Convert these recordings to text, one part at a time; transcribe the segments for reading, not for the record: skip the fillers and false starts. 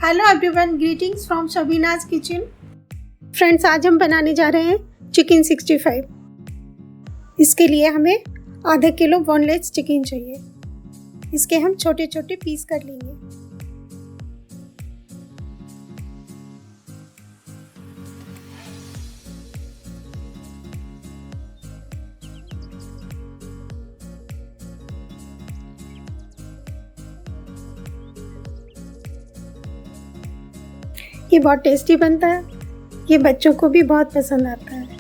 Hello everyone, greetings from Shabinaz kitchen. Friends, आज हम बनाने जा रहे हैं चिकन 65। इसके लिए हमें आधा किलो बोनलेस चिकन चाहिए। इसके हम छोटे छोटे पीस कर लेंगे। ये बहुत टेस्टी बनता है। ये बच्चों को भी बहुत पसंद आता है।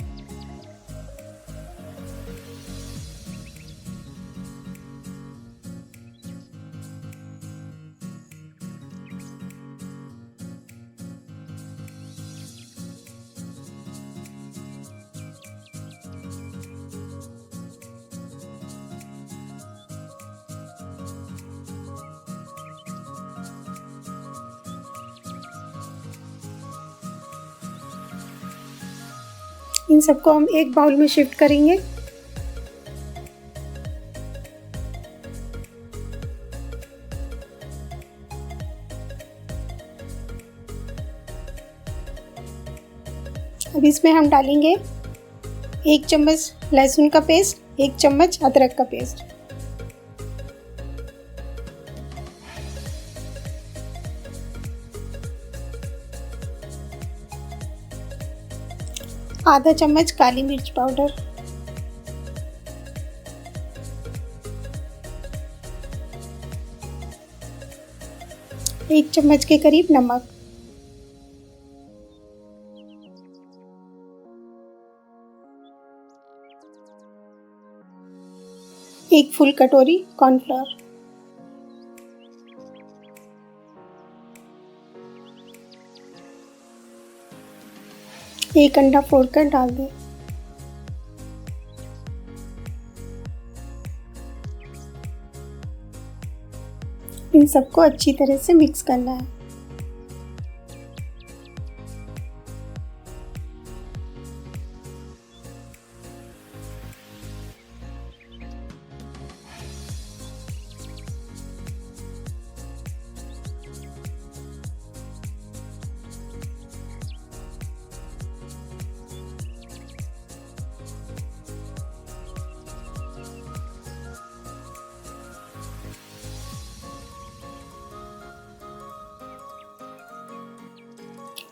इन सबको हम एक बाउल में शिफ्ट करेंगे। अब इसमें हम डालेंगे 1 चम्मच लहसुन का पेस्ट, 1 चम्मच अदरक का पेस्ट, आधा चम्मच काली मिर्च पाउडर, एक चम्मच के करीब नमक, एक फुल कटोरी कॉर्नफ्लोर, एक अंडा फोड़कर डाल दें। इन सबको अच्छी तरह से मिक्स करना है।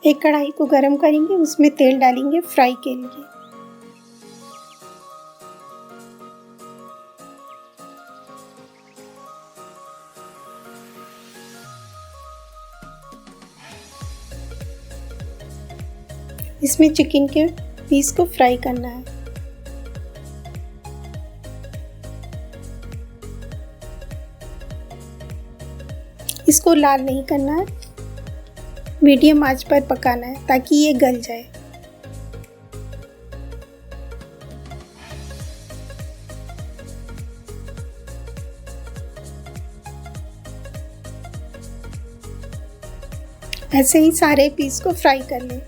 एक कढ़ाई को गरम करेंगे, उसमें तेल डालेंगे फ्राई के लिए। इसमें चिकन के पीस को फ्राई करना है। इसको लाल नहीं करना है, मीडियम आंच पर पकाना है ताकि ये गल जाए। ऐसे ही सारे पीस को फ्राई कर लें।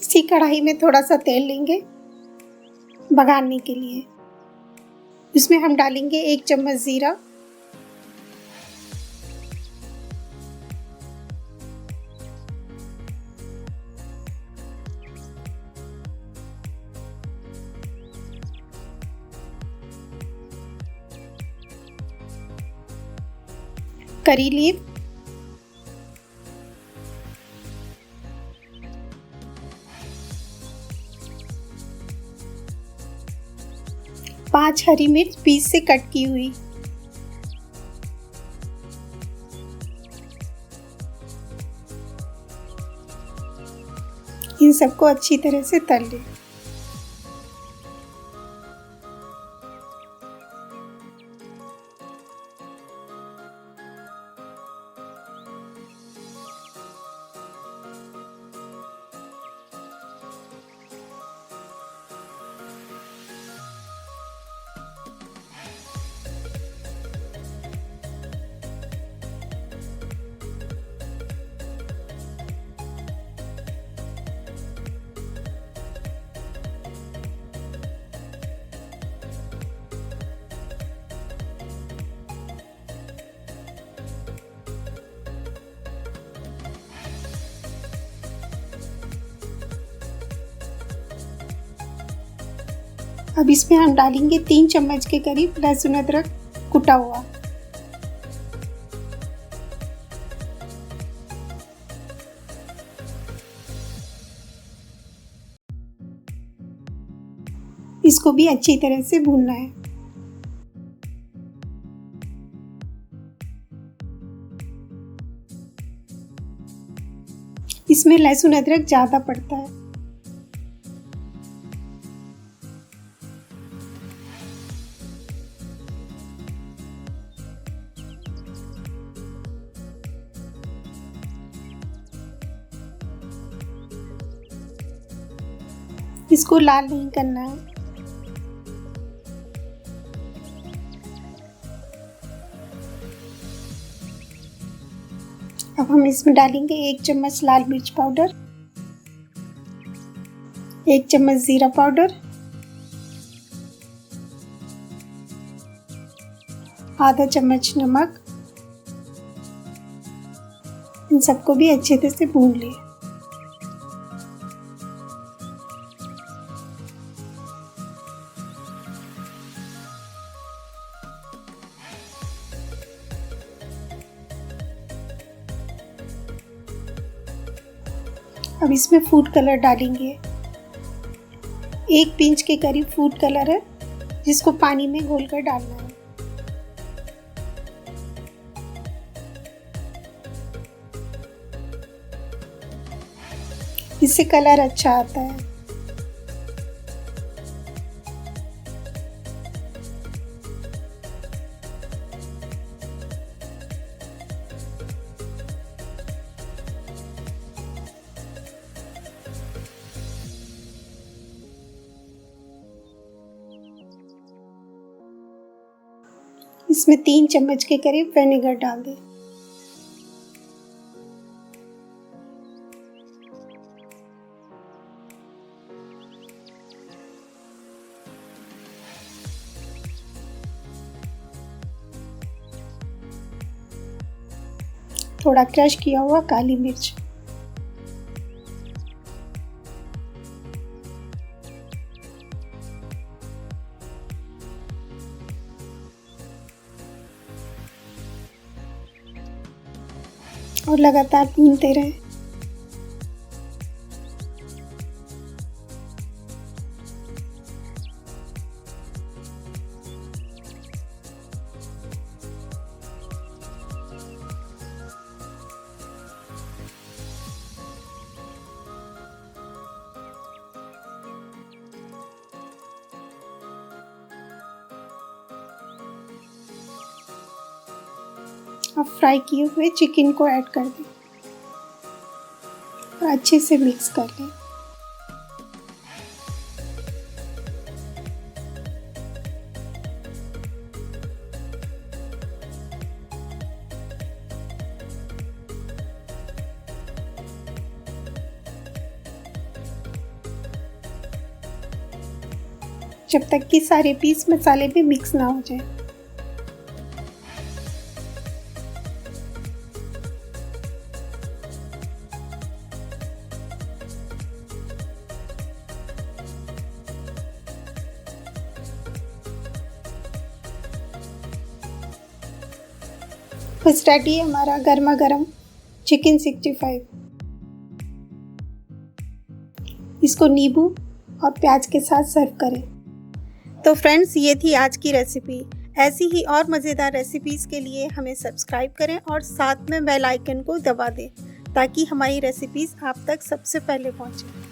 इसी कढ़ाई में थोड़ा सा तेल लेंगे बघारने के लिए। इसमें हम डालेंगे 1 चम्मच जीरा, करी लीफ, पांच हरी मिर्च बीच से कट की हुई, इन सबको अच्छी तरह से तल लें। अब इसमें हम डालेंगे 3 चम्मच के करीब लहसुन अदरक कुटा हुआ। इसको भी अच्छी तरह से भूनना है। इसमें लहसुन अदरक ज़्यादा पड़ता है। इसको लाल नहीं करना है। अब हम इसमें डालेंगे 1 चम्मच लाल मिर्च पाउडर, 1 चम्मच जीरा पाउडर, आधा चम्मच नमक। इन सबको भी अच्छे तरह से भून लें। अब इसमें फूड कलर डालेंगे। 1 पिंच के करीब फूड कलर है, जिसको पानी में घोलकर डालना है। इससे कलर अच्छा आता है। इसमें 3 चम्मच के करीब विनेगर डाल दें। थोड़ा क्रश किया हुआ काली मिर्च, और लगातार भूनते रहें। अब फ्राई किए हुए चिकन को ऐड कर दें और अच्छे से मिक्स कर लें। जब तक कि सारे पीस मसाले में मिक्स ना हो जाए। बस रेडी है हमारा गर्मा गर्म चिकन 65। इसको नींबू और प्याज के साथ सर्व करें। तो फ्रेंड्स, ये थी आज की रेसिपी। ऐसी ही और मज़ेदार रेसिपीज़ के लिए हमें सब्सक्राइब करें और साथ में बेल आइकन को दबा दें ताकि हमारी रेसिपीज़ आप तक सबसे पहले पहुंचें।